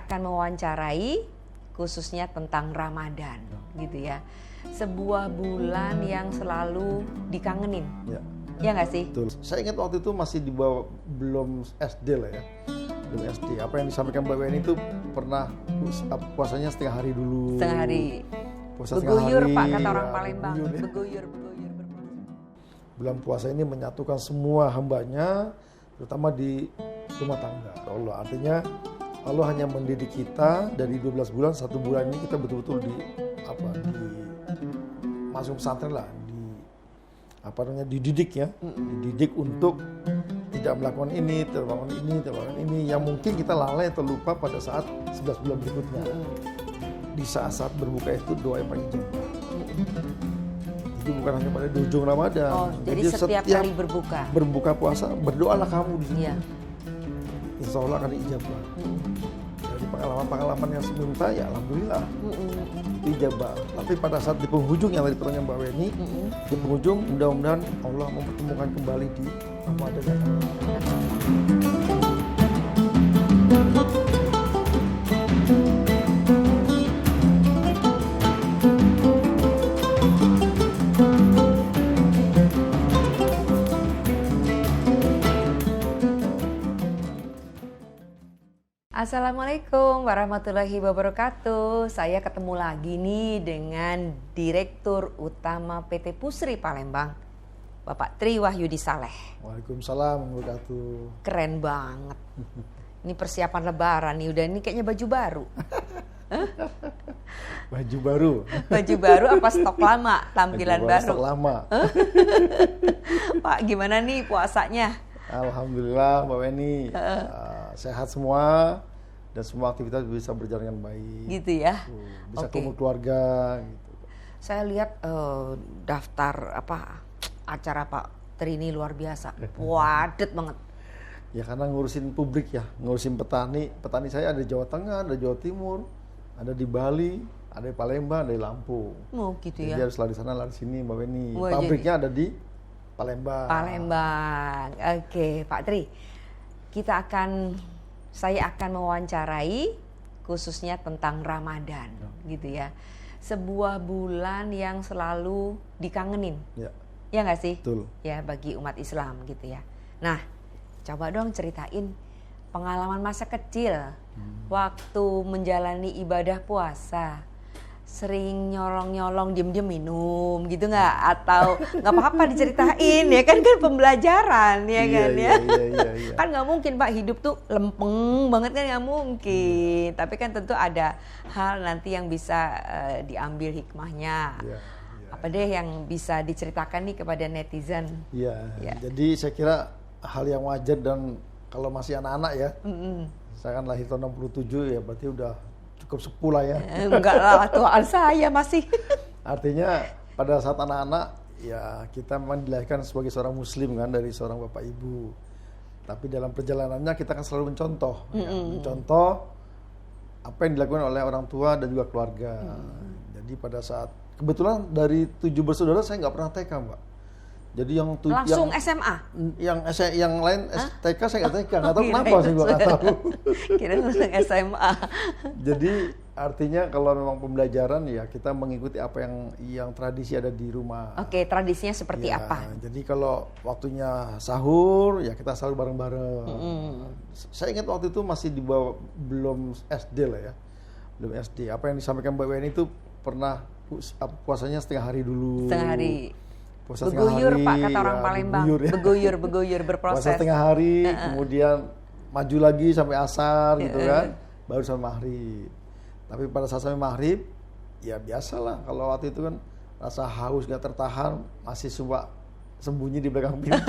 akan mewawancarai khususnya tentang Ramadan gitu ya. Sebuah bulan yang selalu dikangenin. Ya nggak sih? Betul. Saya ingat waktu itu masih di bawah, belum SD lah ya. Belum SD. Apa yang disampaikan Mbak Weni itu pernah puasanya setengah hari dulu. Setengah hari. Puasa Beguyur setengah hari, Pak, kata orang ya, Palembang. beguyur, ya. Beguyur berpuasa. Bulan puasa ini menyatukan semua hambanya, terutama di rumah tangga. Allah, artinya Allah hanya mendidik kita dari 12 bulan, 1 bulan ini kita betul-betul masuk pesantren lah, dididik ya, dididik untuk tidak melakukan ini, tidak melakukan ini, yang mungkin kita lalai atau lupa pada saat 11 bulan berikutnya. Di saat-saat berbuka itu doa yang paling ijabah. Itu bukan hanya pada di ujung Ramadan. Oh, jadi setiap hari berbuka puasa, berdoalah kamu di sini. Iya. Insya Allah akan diijabah. Dari pengalaman-pengalaman yang sebelumnya, ya alhamdulillah itu ijabah. Tapi pada saat di penghujung yang tadi pertanyaan Mbak Weni, di penghujung mudah-mudahan Allah mempertemukan kembali di Ramadan yang akan datang. Assalamualaikum warahmatullahi wabarakatuh. Saya ketemu lagi nih dengan Direktur Utama PT Pusri Palembang, Bapak Tri Wahyudi Saleh. Waalaikumsalam warahmatullahi wabarakatuh. Keren banget. Ini persiapan Lebaran nih, udah ini kayaknya baju baru. Baju baru. Baju baru apa stok lama? Tampilan baru. Stok lama. Pak, gimana nih puasanya? Alhamdulillah Mbak Weni, sehat semua dan semua aktivitas bisa berjalan dengan baik. Gitu ya. Bisa ketemu keluarga. Gitu. Saya lihat daftar acara Pak Tri ini luar biasa, padat banget. Ya karena ngurusin publik ya, ngurusin petani. Petani saya ada di Jawa Tengah, ada di Jawa Timur, ada di Bali, ada di Palembang, ada di Lampung. Oh gitu ya. Jadi harus lari sana, lari sini Mbak Weni. Wah, pabriknya ada di Palembang. Oke, Pak Tri. Saya akan mewawancarai khususnya tentang Ramadan, gitu ya. Sebuah bulan yang selalu dikangenin. Ya nggak sih? Betul. Ya, bagi umat Islam gitu ya. Nah, coba dong ceritain pengalaman masa kecil waktu menjalani ibadah puasa. Sering nyolong-nyolong diem-diem minum gitu nggak? Atau nggak apa-apa diceritain ya kan pembelajaran ya kan ya. Iya. Kan nggak mungkin Pak hidup tuh lempeng banget kan, nggak mungkin. Tapi kan tentu ada hal nanti yang bisa diambil hikmahnya. Apa deh yang bisa diceritakan nih kepada netizen? Iya. Jadi saya kira hal yang wajar dan kalau masih anak-anak ya. Saya kan lahir tahun 67 ya, berarti udah cukup sepuh lah ya. Enggak lah, tuaan saya masih. Artinya pada saat anak-anak ya kita memang dilahirkan sebagai seorang muslim kan dari seorang bapak ibu. Tapi dalam perjalanannya kita kan selalu mencontoh. Mencontoh apa yang dilakukan oleh orang tua dan juga keluarga. Jadi pada saat, kebetulan dari 7 bersaudara saya nggak pernah TK Mbak. Jadi langsung SMA? Yang lain TK saya nggak TK, nggak tahu kenapa saya juga nggak tahu. Kira langsung SMA. Jadi artinya kalau memang pembelajaran ya kita mengikuti apa yang tradisi ada di rumah. Oke, tradisinya seperti apa? Jadi kalau waktunya sahur ya kita sahur bareng-bareng. Saya ingat waktu itu masih di bawah, belum SD lah ya, belum SD. Apa yang disampaikan Mbak Weni itu pernah puasanya setengah hari dulu. Setengah hari. Puasa beguyur setengah hari, Pak, kata orang Palembang. Beguyur berproses. Puasa setengah hari, kemudian maju lagi sampai asar gitu kan, baru sampai maghrib. Tapi pada saat sampai maghrib, ya biasalah kalau waktu itu kan rasa haus gak tertahan, masih suka sembunyi di belakang pintu.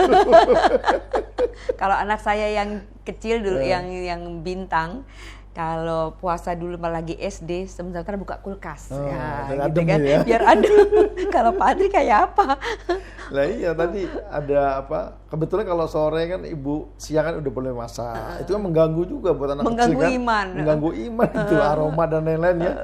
Kalau anak saya yang kecil dulu, yang bintang, kalau puasa dulu lagi SD, sebentar buka kulkas, gitu kan, ya? Biar adem. Kalau Pak Tri kayak apa? Lah iya tadi ada apa? Kebetulan kalau sore kan ibu siang kan udah boleh masak. Itu kan mengganggu juga buat anak kecil kan. Iman. Mengganggu iman itu aroma dan lain-lain ya.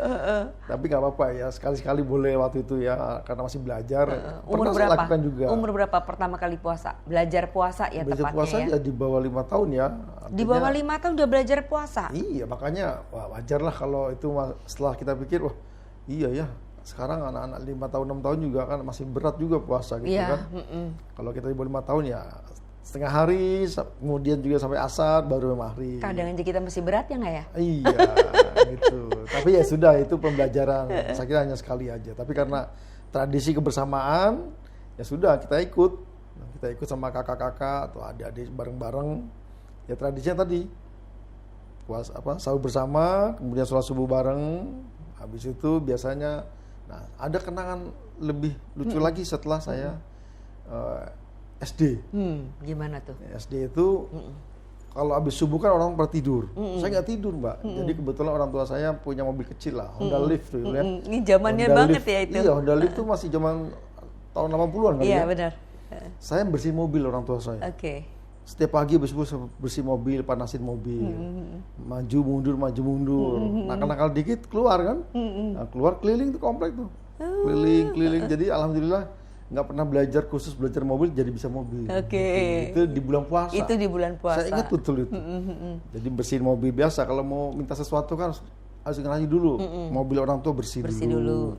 Tapi nggak apa-apa ya, sekali-sekali boleh waktu itu ya, karena masih belajar. Umur Pernah saya berapa? lakukan juga. Umur berapa pertama kali puasa? Belajar puasa ya Belajar tepatnya puasa ya. ya di bawah 5 tahun ya. Di bawah 5 tahun udah belajar puasa. Iya, makanya wajar lah kalau itu setelah kita pikir, wah iya ya, sekarang anak-anak 5 tahun 6 tahun juga kan masih berat juga puasa gitu Iya, kan. Kalau kita di bawah 5 tahun ya setengah hari, kemudian juga sampai asar baru maghrib. Kadang aja kita masih berat ya nggak ya? Iya, gitu. Tapi ya sudah, itu pembelajaran. Saya kira hanya sekali aja. Tapi karena tradisi kebersamaan, ya sudah kita ikut. Kita ikut sama kakak-kakak atau adik-adik bareng-bareng. Ya tradisinya tadi sahur bersama, kemudian sholat subuh bareng. Habis itu biasanya, nah ada kenangan lebih lucu lagi setelah saya SD. Gimana tuh? SD itu kalau habis subuh kan orang pada tidur. Saya nggak tidur, Mbak. Jadi kebetulan orang tua saya punya mobil kecil lah, Honda Lift tuh ya. Ini zamannya Honda banget Lift. ya itu. Iya, Honda Lift tuh masih zaman tahun 80-an kali Iya ya. benar. Saya bersih mobil orang tua saya. Oke. Setiap pagi habis subuh saya bersih mobil, panasin mobil. Maju mundur, maju mundur. Nakal-nakal dikit keluar kan. Nah, keluar keliling tuh komplek tuh. Keliling. Jadi alhamdulillah nggak pernah belajar khusus belajar mobil jadi bisa mobil. Oke. Itu di bulan puasa. Itu di bulan puasa. Saya ingat betul itu. Jadi bersihin mobil biasa, kalau mau minta sesuatu kan harus ngerani dulu. Mobil orang tua bersih dulu.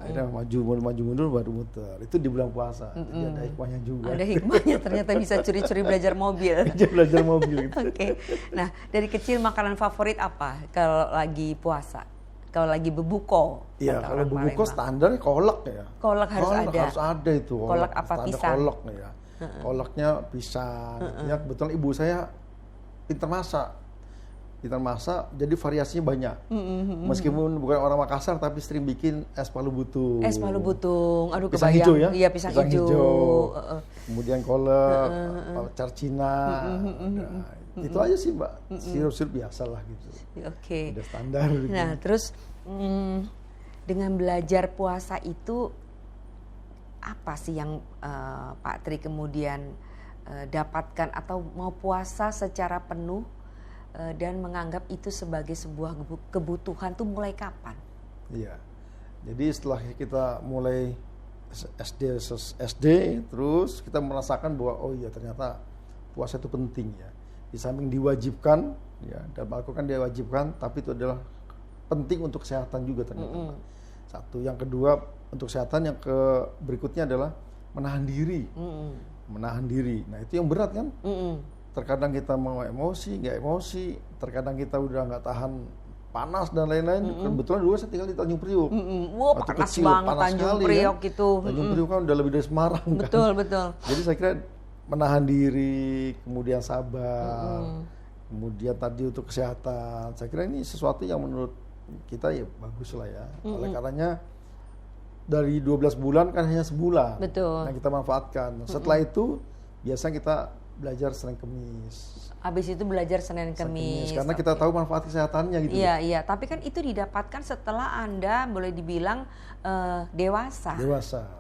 Akhirnya maju mundur baru muter. Itu di bulan puasa. Jadi ada hikmahnya juga. Ada hikmahnya, ternyata bisa curi-curi belajar mobil. Belajar mobil gitu. Oke. Nah, dari kecil makanan favorit apa kalau lagi puasa? Kalau lagi bebuko? Iya, kata kalau orang bebuko Palembang. standarnya kolak ya. Kolak harus ada. Harus ada itu. Kolak apa, Standar pisang? Kolak ya. Kolaknya pisang. Ya kebetulan ibu saya pintar masak, jadi variasinya banyak. Meskipun bukan orang Makassar, tapi sering bikin es palu butung. Es palu butung, aduh Pisang kebayang. hijau ya? Iya, pisang hijau. Kemudian kolak, carcina. Nah, itu aja sih, Mbak. Sirup-sirup biasa lah gitu. Oke. Udah standar. Gitu. Nah, terus dengan belajar puasa itu apa sih yang Pak Tri kemudian dapatkan, atau mau puasa secara penuh dan menganggap itu sebagai sebuah kebutuhan tuh mulai kapan? Iya. Jadi setelah kita mulai SD terus kita merasakan bahwa oh iya ternyata puasa itu penting ya. Di samping diwajibkan ya, dan Al-Qur'an diwajibkan, tapi itu adalah penting untuk kesehatan juga ternyata. Satu, yang kedua untuk kesehatan, yang berikutnya adalah menahan diri. Menahan diri. Nah, itu yang berat kan? Terkadang kita mau emosi, nggak emosi, terkadang kita udah nggak tahan panas dan lain-lain. Kebetulan dulu saya tinggal di Tanjung Priok. Wah, panas banget Tanjung Priok kan? itu. Tanjung Priok kan udah lebih dari Semarang kan. Betul. Jadi saya kira menahan diri, kemudian sabar, kemudian tadi untuk kesehatan. Saya kira ini sesuatu yang menurut kita ya bagus lah ya. Oleh karenanya dari 12 bulan kan hanya sebulan. Betul. Yang kita manfaatkan. Setelah itu biasanya kita belajar Senin Kemis. Habis itu belajar Senin Kemis. Karena kita tahu manfaat kesehatannya gitu. Iya. Tapi kan itu didapatkan setelah Anda boleh dibilang dewasa.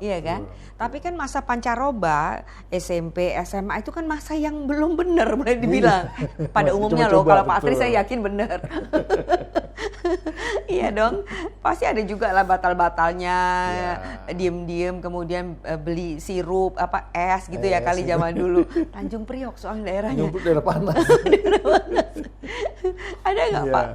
Iya kan? Betul. Tapi kan masa pancaroba, SMP, SMA itu kan masa yang belum benar boleh dibilang. Pada umumnya loh, kalau Pak Tri saya yakin benar. Iya dong. Pasti ada juga lah batal-batalnya. Diem-diem kemudian beli sirup es gitu ya kali zaman dulu. Tanjung Priok soalnya daerahnya. Tanjung Priok daerah panas. Ada nggak Pak?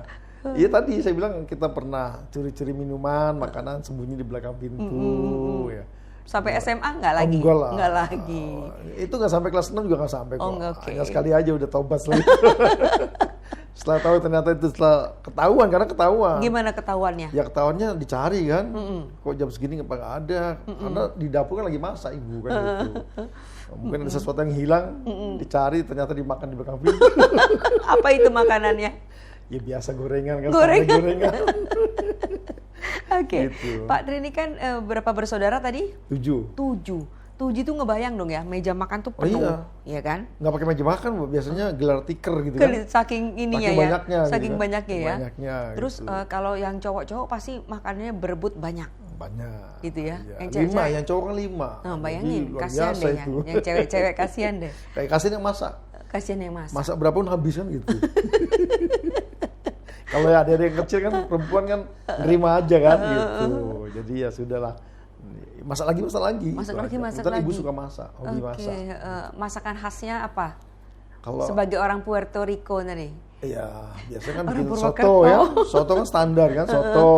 Iya tadi saya bilang kita pernah curi-curi minuman, makanan sembunyi di belakang pintu. Ya. Sampai SMA nggak lagi? Enggak lah. Nggak lagi. Itu nggak sampai kelas 6 juga nggak sampai kok. Okay. Hanya sekali aja udah tobat setelah itu. Setelah tahu ternyata itu setelah ketahuan, karena ketahuan. Gimana ketahuannya? Ya ketahuannya dicari kan. Kok jam segini nggak ada? Karena di dapur kan lagi masak ibu kan gitu. Mungkin ada sesuatu yang hilang, dicari ternyata dimakan di belakang pintu. Apa itu makanannya? Ya biasa gorengan kan. Gorengan. Oke. Gitu. Pak Tri ini kan berapa bersaudara tadi? 7. 7 tuh ngebayang dong ya, meja makan tuh penuh. Iya kan? Nggak pakai meja makan, biasanya gelar tikar gitu kan. Saking ininya saking ya. banyaknya, saking gitu kan. banyaknya ya. Banyaknya, Terus gitu. kalau yang cowok-cowok pasti makanannya berebut banyak. Banyak. Gitu ya. Iya. Yang cewek-cewek. 5, yang cowok kan 5. Nah, bayangin, Jadi, luar kasihan biasa deh itu. yang cewek-cewek kasihan deh. Kayak kasihan yang masak. Kasihan yang masak. Masak berapa pun habis kan gitu. Kalau ya adik-adik yang kecil kan perempuan kan nerima aja kan gitu. Jadi ya sudahlah. Masak lagi. Kebetulan ibu suka masak, hobi masak. Masakan khasnya apa? Kalau Sebagai orang Puerto Rico nih. iya, biasanya kan Orang bikin Purwokerto. soto ya. Soto kan standar kan, soto.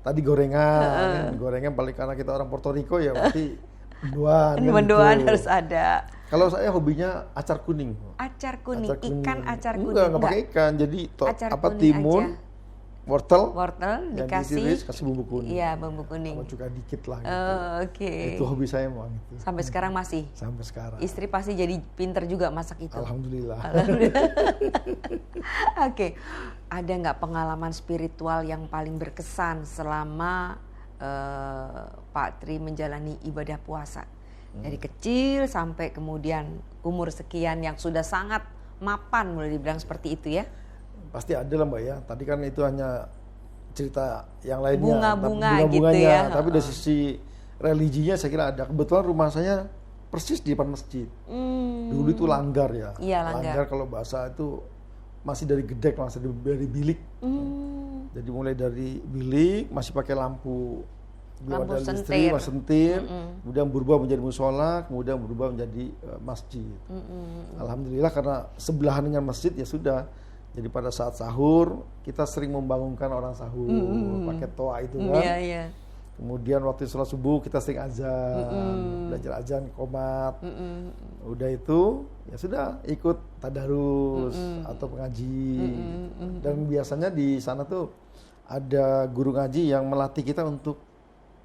Tadi gorengan, gorengan paling karena kita orang Puerto Rico ya berarti mendoan. Kan Mendoan gitu. harus ada. Kalau saya hobinya acar kuning. Acar kuning, ikan acar kuning. Enggak pakai ikan. Jadi Acar apa kuning timun, aja. wortel yang dikasih. ditiris, kasih bumbu kuning. Iya, bumbu kuning. Sama juga dikit lah gitu. Oke. Itu hobi saya memang itu. Sampai sekarang masih. Sampai sekarang. Istri pasti jadi pinter juga masak itu. Alhamdulillah. Oke. Ada nggak pengalaman spiritual yang paling berkesan selama Pak Tri menjalani ibadah puasa? Dari kecil sampai kemudian umur sekian yang sudah sangat mapan, boleh dibilang seperti itu ya? Pasti ada lah Mbak ya. Tadi kan itu hanya cerita yang lainnya. Bunga-bunga gitu bunga-bunganya. ya. Tapi dari sisi religinya saya kira ada. Kebetulan rumah saya persis di depan masjid. Dulu itu langgar ya. Iya, langgar. Kalau bahasa itu masih dari gedek, masih dari bilik. Jadi mulai dari bilik masih pakai lampu Lampu ada sentir. listrik, sentir, kemudian berubah menjadi musola, kemudian berubah menjadi masjid. Alhamdulillah karena sebelahan dengan masjid ya sudah. Jadi pada saat sahur kita sering membangunkan orang sahur pakai toa itu kan. Iya, iya. Kemudian waktu sholat subuh kita sering azan, belajar azan qomat. Udah itu ya sudah ikut tadarus atau pengaji. Dan biasanya di sana tuh ada guru ngaji yang melatih kita untuk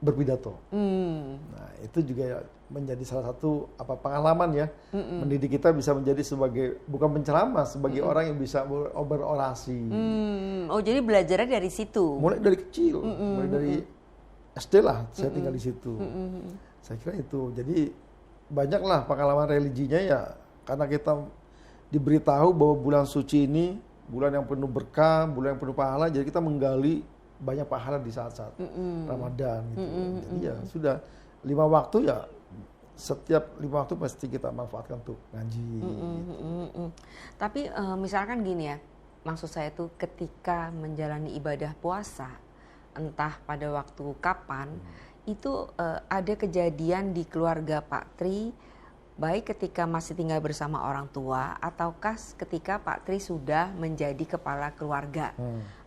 berpidato. Nah, itu juga ya menjadi salah satu pengalaman ya. Mendidik kita bisa menjadi sebagai bukan penceramah, sebagai orang yang bisa berorasi. Oh, jadi belajarnya dari situ. Mulai dari kecil, mulai dari SD lah saya tinggal di situ. Saya kira itu. Jadi banyaklah pengalaman religinya ya karena kita diberitahu bahwa bulan suci ini bulan yang penuh berkah, bulan yang penuh pahala, jadi kita menggali banyak pahala di saat-saat Ramadan gitu. Jadi ya sudah 5 waktu ya setiap 5 waktu pasti kita manfaatkan untuk ngaji. Tapi misalkan gini ya, maksud saya tuh ketika menjalani ibadah puasa, entah pada waktu kapan, itu ada kejadian di keluarga Pak Tri, baik ketika masih tinggal bersama orang tua, ataukah ketika Pak Tri sudah menjadi kepala keluarga.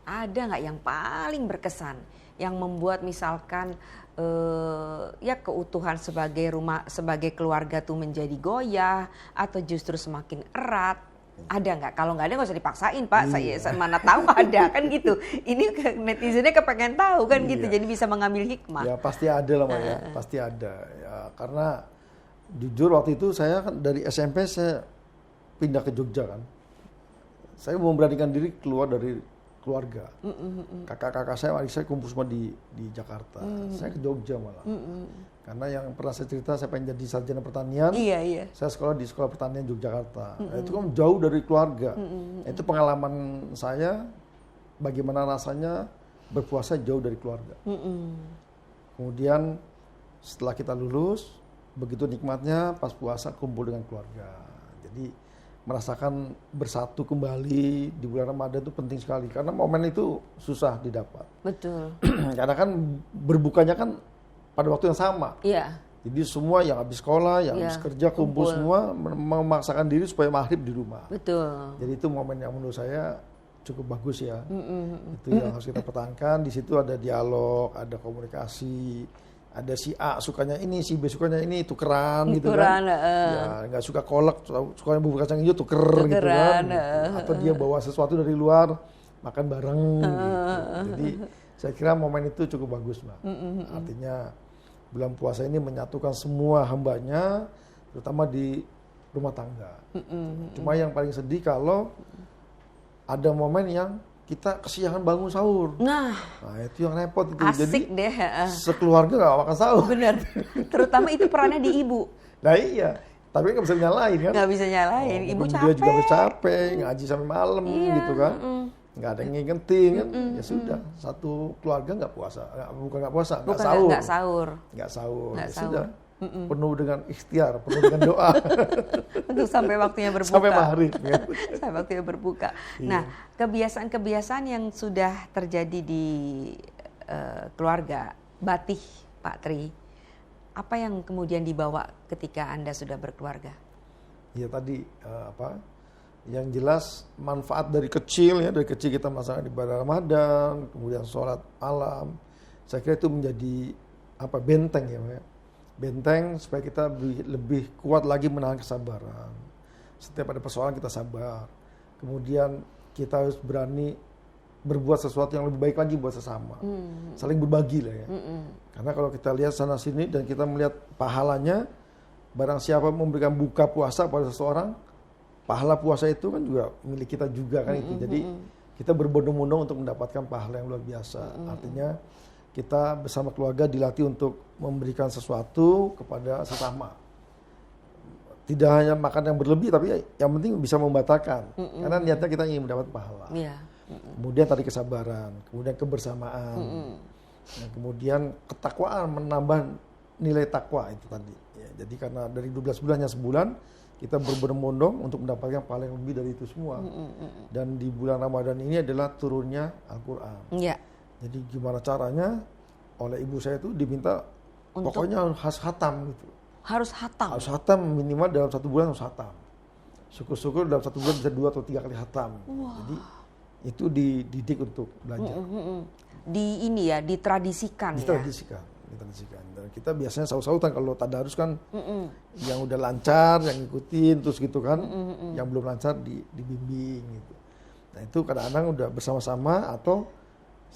Ada nggak yang paling berkesan, yang membuat misalkan ya keutuhan sebagai keluarga tuh menjadi goyah atau justru semakin erat? Ada nggak? Kalau nggak ada nggak usah dipaksain Pak. Saya mana tahu ada kan gitu. Ini netizennya kepengen tahu kan gitu. Jadi bisa mengambil hikmah. Ya pasti ada lah Mbak ya, pasti ada. Ya, karena jujur waktu itu saya kan dari SMP saya pindah ke Jogja kan. Saya memberanikan diri keluar dari keluarga. Kakak-kakak saya, adik saya kumpul semua di Jakarta. Saya ke Jogja malah. Karena yang pernah saya cerita saya pengen jadi sarjana pertanian. Iya. Saya sekolah di Sekolah Pertanian Yogyakarta. Itu kan jauh dari keluarga. Itu pengalaman saya bagaimana rasanya berpuasa jauh dari keluarga. Kemudian setelah kita lulus, begitu nikmatnya pas puasa kumpul dengan keluarga. Jadi merasakan bersatu kembali di bulan Ramadan itu penting sekali karena momen itu susah didapat. Betul. Karena kan berbukanya kan pada waktu yang sama. Iya. Jadi semua yang habis sekolah, yang habis kerja kumpul semua memaksakan diri supaya maghrib di rumah. Betul. Jadi itu momen yang menurut saya cukup bagus ya. Itu yang harus kita pertahankan. Di situ ada dialog, ada komunikasi. Ada si A sukanya ini, si B sukanya ini, tukeran gitu kan. Ya, nggak suka kolak, sukanya bubur kacang hijau tuker gitu kan. Atau dia bawa sesuatu dari luar, makan bareng gitu. Jadi saya kira momen itu cukup bagus Mbak. Artinya bulan puasa ini menyatukan semua hambanya, terutama di rumah tangga. Cuma yang paling sedih kalau ada momen yang kita kesiangan bangun sahur. Nah itu yang repot itu. Asik jadi deh. Sekeluarga nggak makan sahur. Bener. Terutama itu perannya di ibu. Nah iya, tapi nggak bisa nyalain kan? Nggak bisa nyalain. Ibu capek. Dia juga capek, ngaji sampai malam gitu kan. Nggak ada yang ngingetin kan. Ya sudah, satu keluarga nggak puasa. Bukan nggak puasa, nggak sahur. Nggak sahur. Ya sudah. penuh dengan ikhtiar, penuh dengan doa. Untuk sampai waktunya berbuka. Sampai maghrib. Ya. Sampai waktunya berbuka. Iya. Nah, kebiasaan-kebiasaan yang sudah terjadi di keluarga Batih, Pak Tri, apa yang kemudian dibawa ketika Anda sudah berkeluarga? Ya tadi yang jelas manfaat dari kecil ya, dari kecil kita melaksanakan ibadah Ramadan, kemudian sholat malam. Saya kira itu menjadi benteng ya, Pak. Benteng supaya kita lebih kuat lagi menahan kesabaran. Setiap ada persoalan kita sabar. Kemudian kita harus berani berbuat sesuatu yang lebih baik lagi buat sesama. Saling berbagi lah ya. Karena kalau kita lihat sana sini dan kita melihat pahalanya, barang siapa memberikan buka puasa pada seseorang, pahala puasa itu kan juga milik kita juga kan itu. Jadi kita berbondong-bondong untuk mendapatkan pahala yang luar biasa. Artinya kita bersama keluarga dilatih untuk memberikan sesuatu kepada sesama. Tidak hanya makan yang berlebih, tapi yang penting bisa membatalkan. Karena niatnya kita ingin mendapat pahala. Yeah. Kemudian tadi kesabaran, kemudian kebersamaan, dan kemudian ketakwaan, menambah nilai takwa itu tadi. Ya, jadi karena dari 12 bulannya sebulan, kita berbondong-bondong untuk mendapatkan pahala yang lebih dari itu semua. Dan di bulan Ramadan ini adalah turunnya Al-Quran. Yeah. Jadi gimana caranya? Oleh ibu saya itu diminta pokoknya harus khatam gitu. Harus khatam? Harus khatam, minimal dalam 1 bulan harus khatam. Syukur-syukur dalam 1 bulan bisa 2 atau 3 kali khatam. Jadi itu dididik untuk belajar. Ditradisikan. Ditradisikan. Dan kita biasanya saut-sautan kalau tadarus kan yang udah lancar, yang ngikutin terus gitu kan. Yang belum lancar dibimbing gitu. Nah itu kadang-kadang udah bersama-sama atau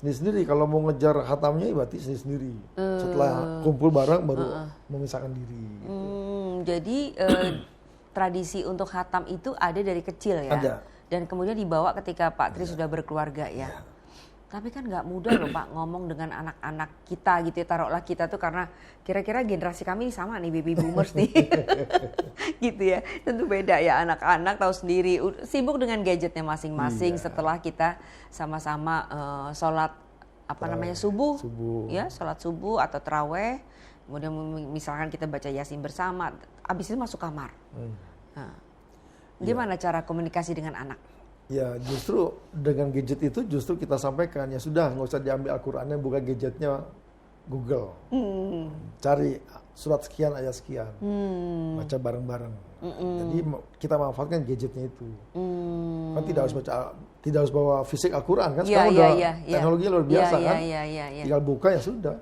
sendiri-sendiri. Kalau mau ngejar khatamnya berarti sendiri-sendiri. Setelah kumpul bareng baru memisahkan diri. Gitu. Jadi tradisi untuk khatam itu ada dari kecil ya? Ada. Dan kemudian dibawa ketika Pak Tri sudah berkeluarga ya? Tapi kan nggak mudah loh Pak ngomong dengan anak-anak kita gitu ya. Taruhlah kita tuh karena kira-kira generasi kami sama nih baby boomers nih. Gitu ya. Tentu beda ya, anak-anak tahu sendiri. Sibuk dengan gadgetnya masing-masing setelah kita sama-sama sholat subuh. Ya, sholat subuh atau taraweh. Kemudian misalkan kita baca Yasin bersama. Habis itu masuk kamar. Nah, gimana cara komunikasi dengan anak? Ya justru dengan gadget itu justru kita sampaikan ya sudah nggak usah diambil Al-Qurannya, buka gadgetnya Google, cari surat sekian ayat sekian, baca bareng-bareng. Jadi kita manfaatkan gadgetnya itu. Kan tidak harus bawa fisik Al-Quran kan sekarang udah teknologi luar biasa kan. Tinggal buka ya sudah.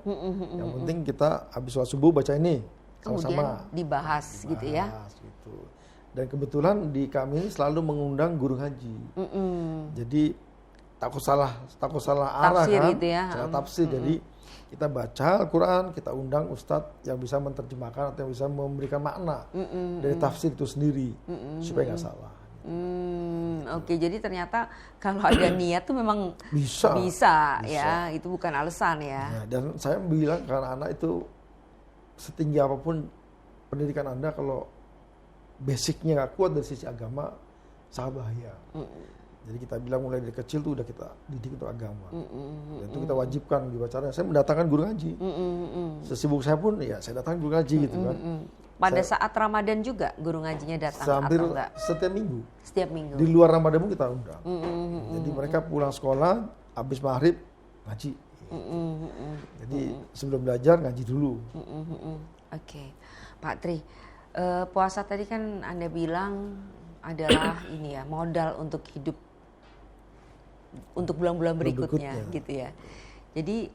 Yang penting kita habis sholat subuh baca ini sama-sama. Kemudian dibahas gitu ya. Gitu. Dan kebetulan di kami ini selalu mengundang guru haji. Jadi takut salah arah tafsir kan. Gitu ya. Salah tafsir. Jadi kita baca Al-Quran, kita undang ustadz yang bisa menerjemahkan atau yang bisa memberikan makna dari tafsir itu sendiri supaya nggak salah. Oke, jadi ternyata kalau ada niat tuh memang bisa ya, itu bukan alasan ya. Dan saya bilang karena anak itu setinggi apapun pendidikan Anda kalau basicnya nggak kuat dari sisi agama, sangat bahaya. Jadi kita bilang mulai dari kecil tuh udah kita didik untuk agama. Dan itu kita wajibkan gimana caranya. Saya mendatangkan guru ngaji. Sesibuk saya pun ya saya datang guru ngaji gitu kan. Pada saat Ramadan juga guru ngajinya datang hampir atau enggak? Setiap minggu. Setiap minggu. Di luar Ramadan pun kita undang. Jadi mereka pulang sekolah, habis maghrib ngaji. Jadi sebelum belajar ngaji dulu. Oke. Pak Tri, puasa tadi kan Anda bilang adalah ini ya, modal untuk hidup untuk bulan-bulan berikutnya gitu ya. Jadi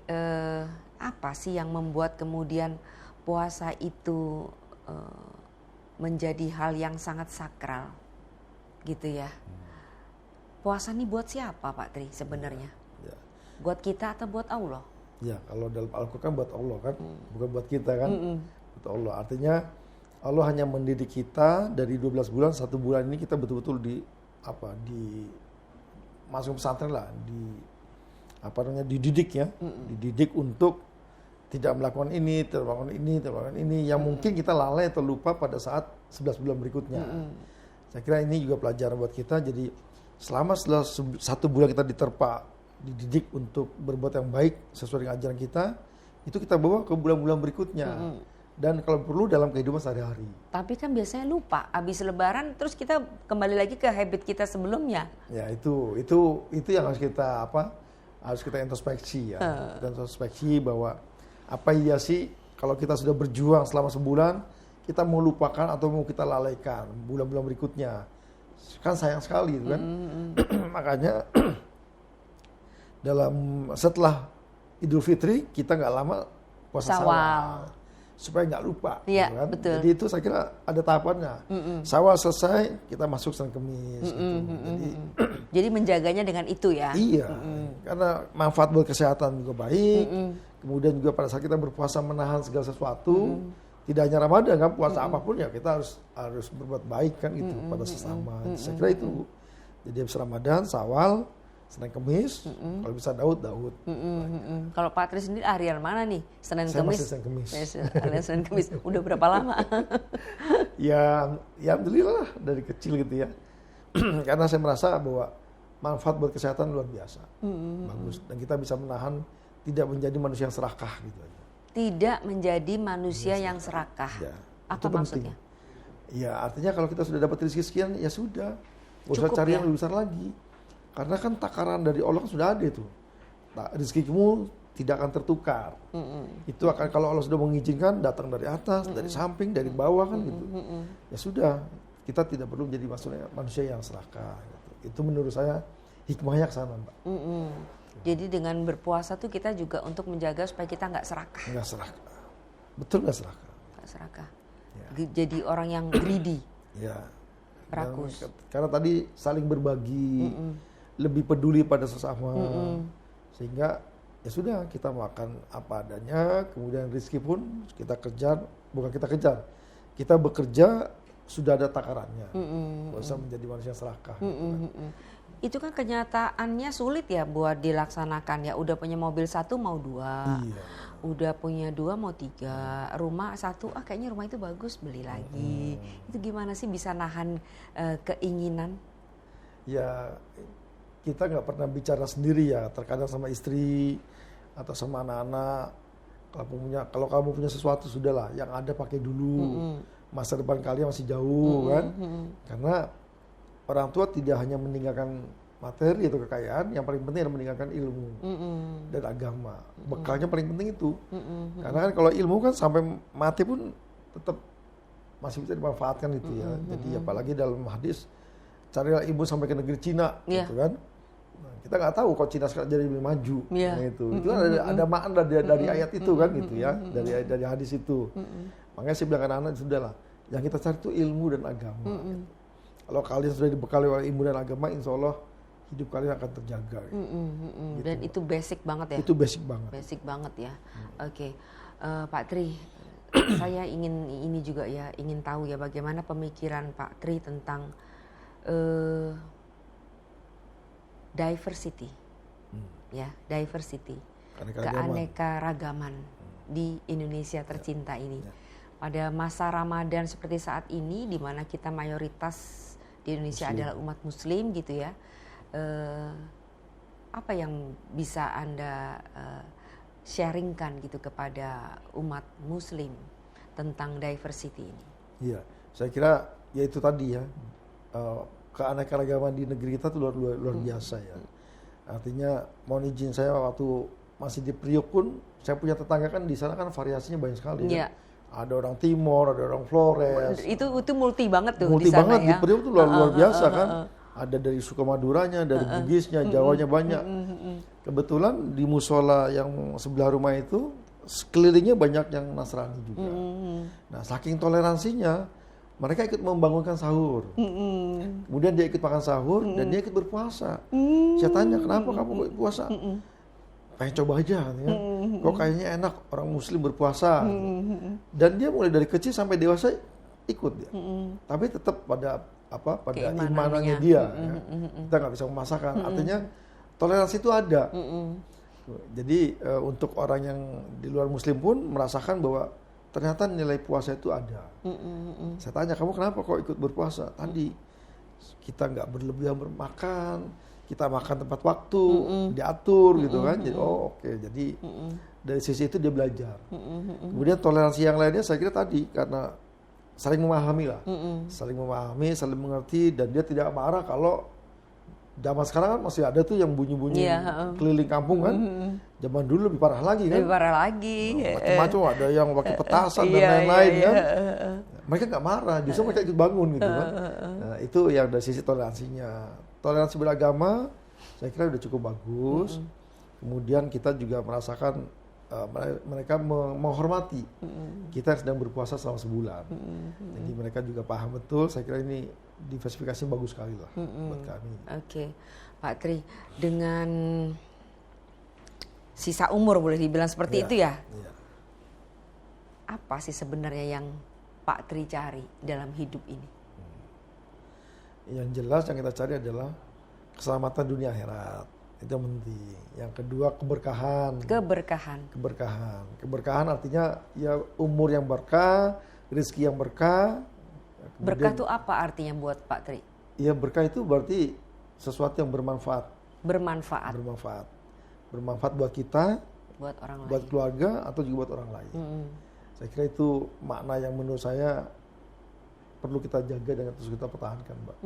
apa sih yang membuat kemudian puasa itu menjadi hal yang sangat sakral gitu ya? Puasa ini buat siapa Pak Tri sebenarnya? Ya. Buat kita atau buat Allah? Ya, kalau dalam Al-Quran buat Allah kan, bukan buat kita kan. Buat Allah. Artinya Allah hanya mendidik kita dari 12 bulan, 1 bulan ini kita betul-betul masuk pesantren lah, dididik ya. Dididik untuk tidak melakukan ini, tidak melakukan ini yang mungkin kita lalai atau lupa pada saat 11 bulan berikutnya. Saya kira ini juga pelajaran buat kita. Jadi setelah 1 bulan kita diterpa, dididik untuk berbuat yang baik sesuai dengan ajaran kita, itu kita bawa ke bulan-bulan berikutnya. dan kalau perlu dalam kehidupan sehari-hari. Tapi kan biasanya lupa, habis lebaran terus kita kembali lagi ke habit kita sebelumnya. Ya itu yang harus kita introspeksi ya. Kita introspeksi bahwa apa iya sih kalau kita sudah berjuang selama sebulan, kita mau lupakan atau mau kita lalaikan bulan-bulan berikutnya. Kan sayang sekali itu kan. Makanya setelah Idul Fitri kita nggak lama puasa Syawal supaya nggak lupa. Iya, gitu kan? betul. Jadi itu saya kira ada tahapannya. Syawal selesai kita masuk Senin Kemis. Gitu. Jadi menjaganya dengan itu ya. Iya, karena manfaat buat kesehatan juga baik. Kemudian juga pada saat kita berpuasa menahan segala sesuatu. Tidak hanya Ramadan kan, puasa apapun ya kita harus berbuat baik kan gitu pada sesama. Saya kira itu. Jadi habis Ramadan, Syawal, Senin Kemis, kalau bisa Daud. Kalau Pak Tri sendiri harian mana nih? Senin Saya Kemis? masih Senin Kemis. Senin Kemis. Udah berapa lama? Ya alhamdulillah dari kecil gitu ya. Karena saya merasa bahwa manfaat buat kesehatan luar biasa. Bagus. Dan kita bisa menahan tidak menjadi manusia yang serakah gitu aja. Tidak menjadi manusia yang serakah. Ya, Apa maksudnya? Ya artinya kalau kita sudah dapat rezeki sekian ya sudah. Nggak usah Cukup cari ya? yang lebih besar lagi. Karena kan takaran dari Allah kan sudah ada itu. Rezekimu tidak akan tertukar. Itu akan kalau Allah sudah mengizinkan datang dari atas, dari samping, dari bawah kan gitu. Ya sudah, kita tidak perlu menjadi manusia yang serakah. Gitu. Itu menurut saya hikmahnya ke sana, Mbak. Jadi dengan berpuasa tuh kita juga untuk menjaga supaya kita nggak serakah. Nggak serakah. Betul nggak serakah? Nggak serakah. Ya. Jadi orang yang greedy. Ya. Rakus. Karena tadi saling berbagi, lebih peduli pada sesama, sehingga ya sudah kita makan apa adanya, kemudian rezeki pun kita kejar, bukan kita kejar, kita bekerja sudah ada takarannya, nggak usah menjadi manusia serakah. Itu kan kenyataannya sulit ya buat dilaksanakan ya. Udah punya mobil 1 mau 2, Iya. udah punya 2 mau 3, rumah 1 kayaknya rumah itu bagus beli lagi. Itu gimana sih bisa nahan keinginan? Ya kita nggak pernah bicara sendiri ya, terkadang sama istri atau sama anak-anak. Kalau kamu punya sesuatu sudahlah, yang ada pakai dulu. Masa depan kalian masih jauh kan, karena orang tua tidak hanya meninggalkan materi atau kekayaan, yang paling penting adalah meninggalkan ilmu dan agama. Bekalnya paling penting itu. Karena kan kalau ilmu kan sampai mati pun tetap masih bisa dimanfaatkan itu ya. Jadi apalagi dalam hadis, carilah ilmu sampai ke negeri Cina, gitu kan. Nah, kita nggak tahu kalau Cina sekarang jadi lebih maju. Nah, itu ada makna dari ayat itu kan gitu ya, dari hadis itu. Makanya saya bilang ke anak-anak, sudahlah, yang kita cari itu ilmu dan agama. Gitu. Kalau kalian sudah dibekali oleh ilmu dan agama, insya Allah hidup kalian akan terjaga. Gitu. Dan itu basic banget ya? Itu basic banget. Basic banget ya. Oke. Pak Tri, saya ingin juga ya, ingin tahu ya bagaimana pemikiran Pak Tri tentang diversity. Ya, diversity. Keanekaragaman di Indonesia tercinta ini. Pada masa Ramadan seperti saat ini, di mana kita mayoritas di Indonesia adalah umat Muslim gitu ya. Apa yang bisa Anda sharingkan gitu kepada umat Muslim tentang diversity ini? Iya, saya kira ya itu tadi ya, keanekaragaman di negeri kita tuh luar biasa ya. Artinya, mohon izin saya waktu masih di Priok pun, saya punya tetangga kan di sana kan variasinya banyak sekali. Iya. Kan? Ada orang Timor, ada orang Flores. Itu multi banget tuh multi di sana banget, ya. Di Priok tuh luar biasa kan. Ada dari suku Maduranya, dari Bugisnya, Jawanya banyak. Kebetulan di musola yang sebelah rumah itu, sekelilingnya banyak yang Nasrani juga. Nah, saking toleransinya, mereka ikut membangunkan sahur. Kemudian dia ikut makan sahur dan dia ikut berpuasa. Saya tanya, kenapa kamu ikut puasa? Pengen coba aja, ya. Kok kayaknya enak orang Muslim berpuasa. Dan dia mulai dari kecil sampai dewasa ikut dia. Tapi tetap pada imanannya dia. Ya. Kita nggak bisa memaksakan. Artinya toleransi itu ada. Jadi untuk orang yang di luar Muslim pun merasakan bahwa ternyata nilai puasa itu ada. Saya tanya, kamu kenapa kok ikut berpuasa? Tadi kita nggak berlebihan bermakan, kita makan tepat waktu, diatur gitu kan. Jadi oke. Jadi dari sisi itu dia belajar. Kemudian toleransi yang lainnya saya kira tadi karena saling memahami lah, saling memahami, saling mengerti, dan dia tidak marah kalau zaman sekarang kan masih ada tuh yang bunyi-bunyi keliling kampung kan. Zaman dulu lebih parah lagi kan. Lebih parah lagi. Macam-macam, ada yang pakai petasan dan lain-lain kan. Mereka nggak marah, justru mereka ikut bangun gitu kan. Nah, itu yang dari sisi toleransinya. Toleransi beragama saya kira udah cukup bagus. Kemudian kita juga merasakan mereka menghormati kita sedang berpuasa selama sebulan. Jadi mereka juga paham betul. Saya kira ini diversifikasi bagus sekali lah buat kami. Oke, Pak Tri, dengan sisa umur boleh dibilang seperti itu ya? Iya. Apa sih sebenarnya yang Pak Tri cari dalam hidup ini? Yang jelas yang kita cari adalah keselamatan dunia akhirat. Itu yang penting. Yang kedua keberkahan. Keberkahan artinya ya umur yang berkah, rezeki yang berkah. Berkah itu apa artinya buat Pak Tri? Ya berkah itu berarti sesuatu yang bermanfaat. Bermanfaat buat kita, buat orang buat lain, keluarga atau juga buat orang lain. Saya kira itu makna yang menurut saya perlu kita jaga dan terus kita pertahankan, Mbak.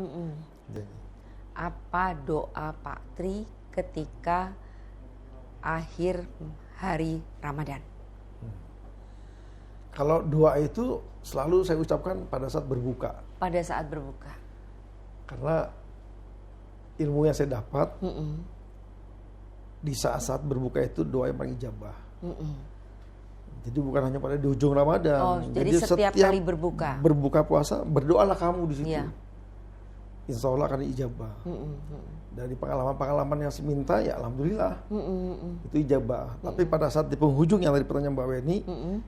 Jadi. Apa doa Pak Tri ketika akhir hari Ramadan? Kalau doa itu selalu saya ucapkan pada saat berbuka. Pada saat berbuka. Karena ilmu yang saya dapat di saat-saat berbuka itu doa yang paling ijabah. Jadi bukan hanya pada di ujung Ramadan. Oh, jadi setiap kali berbuka. Berbuka puasa, berdoalah kamu di situ. Iya. Insya Allah akan ijabah. Dari pengalaman-pengalaman yang seminta ya alhamdulillah itu ijabah. Tapi pada saat di penghujung yang tadi pertanyaan Mbak Weni,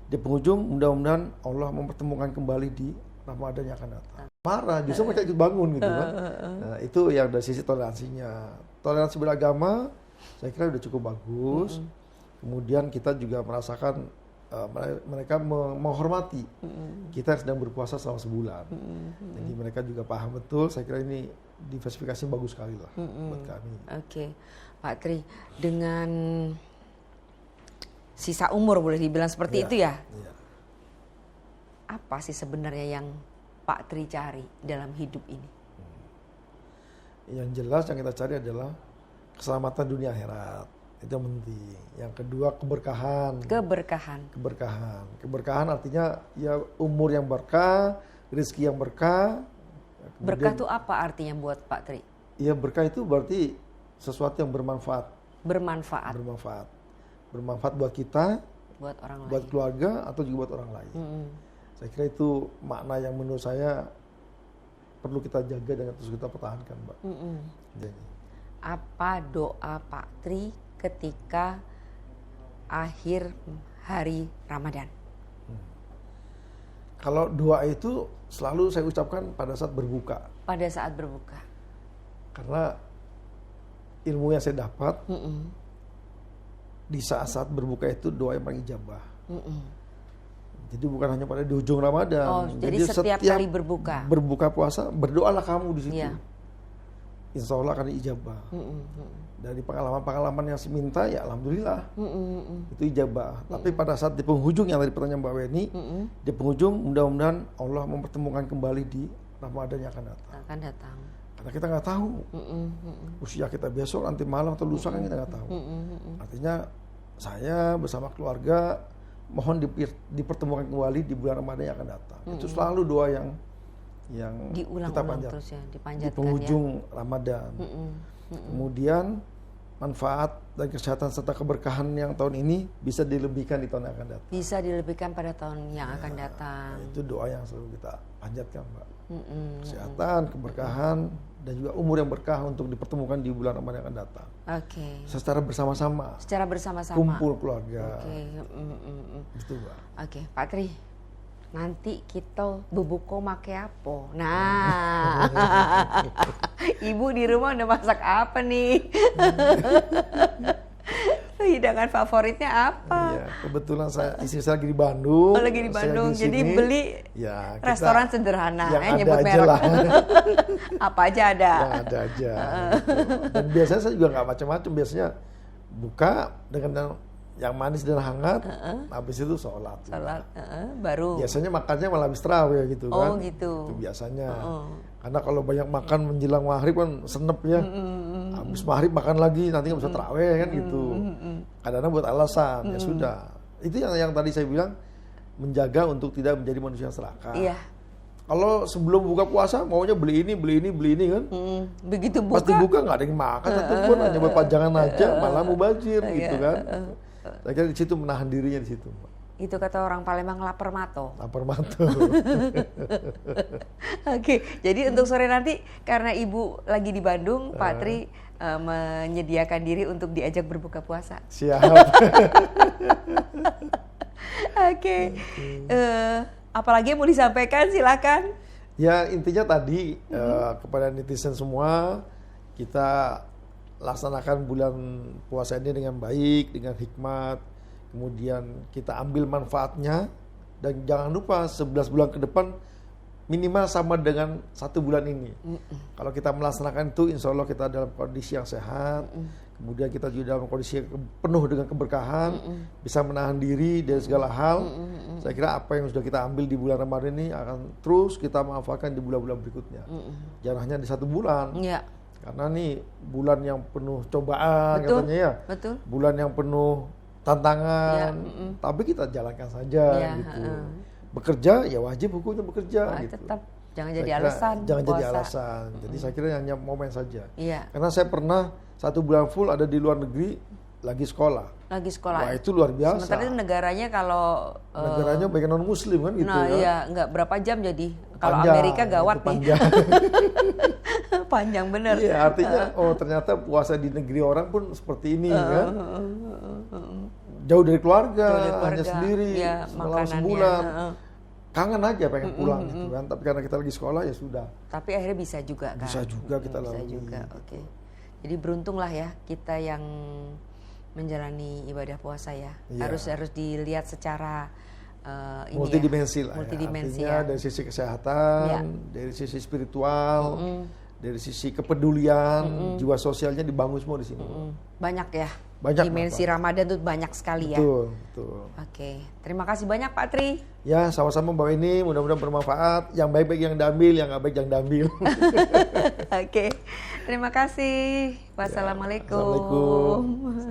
di penghujung mudah-mudahan Allah mempertemukan kembali di Ramadan yang akan datang. Marah, justru mereka ikut bangun gitu kan. Nah, itu yang dari sisi toleransinya. Toleransi beragama saya kira udah cukup bagus. Kemudian kita juga merasakan mereka menghormati kita sedang berpuasa selama sebulan. Jadi mereka juga paham betul. Saya kira ini diversifikasi bagus sekali lah buat kami. Oke, Pak Tri, dengan sisa umur boleh dibilang seperti itu ya? Iya. Apa sih sebenarnya yang Pak Tri cari dalam hidup ini? Yang jelas yang kita cari adalah keselamatan dunia akhirat. Itu yang penting. Yang kedua keberkahan. Keberkahan artinya ya umur yang berkah, rezeki yang berkah. Berkah itu apa artinya buat Pak Tri? Ya berkah itu berarti sesuatu yang bermanfaat. Bermanfaat buat kita, buat orang lain, buat keluarga atau juga buat orang lain. Saya kira itu makna yang menurut saya perlu kita jaga dan terus kita pertahankan, Mbak. Jadi. Apa doa Pak Tri ketika akhir hari Ramadan? Kalau doa itu selalu saya ucapkan pada saat berbuka. Pada saat berbuka. Karena ilmu yang saya dapat di saat-saat berbuka itu doa yang paling ijabah. Jadi bukan hanya pada di ujung Ramadan. Oh, jadi setiap kali berbuka. Berbuka puasa, berdoalah kamu di situ. Iya. Insya Allah akan ijabah. Dari pengalaman-pengalaman yang seminta ya alhamdulillah itu ijabah. Tapi pada saat di penghujung yang tadi pertanyaan Mbak Weni, di penghujung mudah-mudahan Allah mempertemukan kembali di Ramadan yang akan datang. Karena kita nggak tahu usia kita besok, nanti malam atau lusa kan kita nggak tahu. Artinya saya bersama keluarga mohon dipertemukan kembali di bulan Ramadan yang akan datang. Itu selalu doa yang kita panjat terus ya, dipanjatkan di penghujung Ramadan. Kemudian manfaat dan kesehatan serta keberkahan yang tahun ini bisa dilebihkan di tahun yang akan datang. Bisa dilebihkan pada tahun yang akan datang. Itu doa yang selalu kita panjatkan, Mbak. Kesehatan, keberkahan, dan juga umur yang berkah untuk dipertemukan di bulan Ramadan yang akan datang. Oke. Secara bersama-sama. Kumpul keluarga. Gitu, Mbak. Oke, Pak Tri. Nanti kita bubuko make apa? Nah, Ibu di rumah udah masak apa nih? Hidangan favoritnya apa? Iya, kebetulan istri saya lagi di Bandung. Oh, lagi di Bandung, jadi beli ya, restoran sederhana. Yang ada nyebut aja merek. lah. Apa aja ada. Yang ada aja. Gitu. Dan biasanya saya juga nggak macam-macam. Biasanya buka dengan yang manis dan hangat, habis itu sholat. Salat, baru. Biasanya makannya malah habis tarawih gitu kan. Oh gitu. Itu biasanya. Karena kalau banyak makan menjelang maghrib kan senep ya. Habis maghrib makan lagi, nanti nggak bisa tarawih kan gitu. Kadang-kadang buat alasan, ya sudah. Itu yang tadi saya bilang, menjaga untuk tidak menjadi manusia serakah. Iya. Kalau sebelum buka puasa maunya beli ini kan. Begitu Pas buka. dibuka nggak ada yang makan, satu pun hanya buat pajangan aja, malah mubazir gitu kan. Saya kira di situ menahan dirinya di situ. Itu kata orang Palembang, lapar mato. Lapar mata. Oke, jadi untuk sore nanti karena Ibu lagi di Bandung, Pak Tri menyediakan diri untuk diajak berbuka puasa. Siap. Oke. Apalagi yang mau disampaikan, silakan. Ya intinya tadi kepada netizen semua, kita laksanakan bulan puasa ini dengan baik, dengan hikmat, kemudian kita ambil manfaatnya, dan jangan lupa 11 bulan ke depan minimal sama dengan 1 bulan ini. Kalau kita melaksanakan itu, insya Allah kita dalam kondisi yang sehat, kemudian kita juga dalam kondisi yang penuh dengan keberkahan, bisa menahan diri dari segala hal. Saya kira apa yang sudah kita ambil di bulan Ramadan ini akan terus kita manfaatkan di bulan-bulan berikutnya. Jangan hanya di 1 bulan. Iya. Karena nih bulan yang penuh cobaan, Betul, katanya ya. betul. Bulan yang penuh tantangan, Ya, tapi kita jalankan saja Ya, gitu. Bekerja ya wajib hukumnya bekerja gitu. Tetap jangan Saya jadi kira alasan. Jangan jadi puasa. alasan. Jadi saya kira hanya momen saja. Iya. Karena saya pernah 1 bulan full ada di luar negeri lagi sekolah. Lagi sekolah. Wah itu luar biasa. Sementara itu negaranya kalau Negaranya banyak non muslim kan gitu nah kan. iya, nggak berapa jam jadi. Kalau Panjang, Amerika gawat itu nih. panjang. Panjang bener. Iya, artinya ternyata puasa di negeri orang pun seperti ini kan. Jauh dari keluarga, hanya sendiri, ya, selama makanannya. sebulan. Kangen aja pengen pulang gitu kan. Tapi karena kita lagi sekolah ya sudah. Tapi akhirnya bisa juga kan. Bisa juga kita Bisa lalui. juga, oke. Jadi beruntunglah ya kita yang menjalani ibadah puasa ya. Iya. Harus dilihat secara ini Multidimensi ya. lah. Multidimensi Artinya ya. dari sisi kesehatan, Iya. dari sisi spiritual, dari sisi kepedulian, jiwa sosialnya dibangun semua di sini. Banyak ya. Banyak, Dimensi Ramadan tuh banyak sekali ya. Betul, betul. Oke, terima kasih banyak Pak Tri. Ya, sama-sama Mbak ini mudah-mudahan bermanfaat. Yang baik-baik yang diambil, yang nggak baik jangan diambil. Oke, terima kasih. Wassalamualaikum. Assalamualaikum.